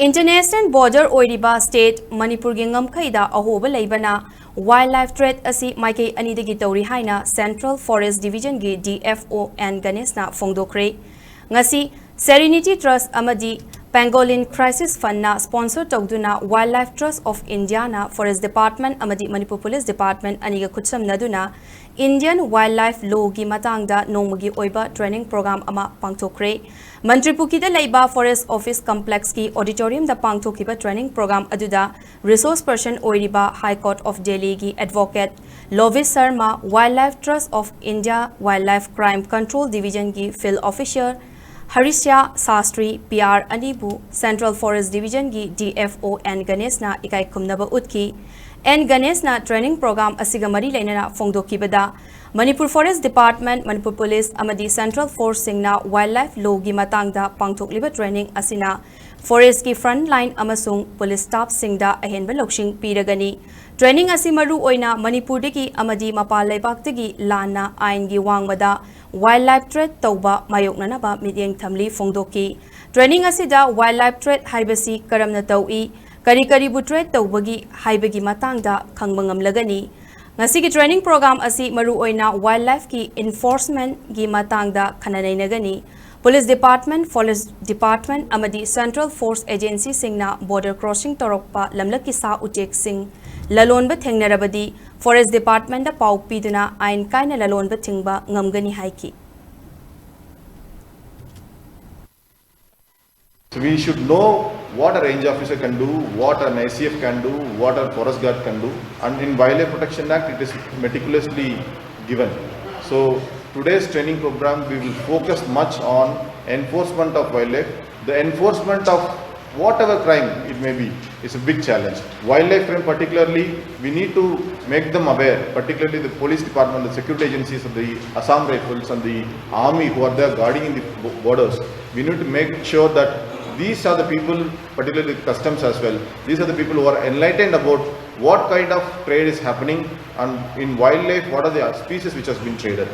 International border oiriba state Manipur gi Ngamkhei-Da Ahoba Leibana wildlife threat asi Maikei Anidagi Touri haina Central Forest Division gi DFO N Ganesh na fongdokkhre. Ngasi Serenity Trust amadi Pangolin Crisis Fund na sponsor tawduna Wildlife Trust of India na Forest Department amadi Manipur Police Department aniga khutsam naduna Indian Wildlife Law gi matangda nongmagi oiba training program ama pangthokre. Manipuri da Leiba Forest Office Complex ki auditorium da pangthokiba training program aduda resource person oiriba High Court of Delhi gi advocate Lovis Sharma Wildlife Trust of India Wildlife Crime Control Division gi field officer Harisha Sastri PR Anibu Central Forest Division gi DFO N Ganesh na ikai kumnaba utki N Ganesh na training program asiga mari lainana fongdokibada Manipur Forest Department Manipur Police amadi Central Force singna Wildlife Law gi matangda pangthokliba training asina Forest ki front line amasung police staff singda ahenba loksing piragani training asi maru oina Manipur degi amadi mapal leibak degi lana ain gi wangmada wildlife threat tauba mayoknana ba midyeng thamli fongdoki training asida wildlife threat haibasi karamna taui kari bu threat taubagi haibagi matangda khangmangam lagani ngasi ki training program asi maru oina wildlife ki enforcement gi matangda khananai nagani Police Department, Forest Department amadi Central Force Agency singna border crossing torokpa lamlaki sa ujek sing lalonba thengnarabadi Forest Department da pau piduna ain kaina lalonba thingba ngamgani haiki. So we should know what a range officer can do, what an ACF can do, what a forest guard can do, and in Wildlife Protection Act it is meticulously given. So today's training program we will focus much on enforcement of wildlife. The enforcement of whatever crime it may be is a big challenge. Wildlife crime particularly, we need to make them aware, particularly the police department, the security agencies of the Assam Rifles and the army who are there guarding in the borders. We need to make sure that these are the people, particularly the customs as well, these are the people who are enlightened about what kind of trade is happening and in wildlife what are the species which has been traded.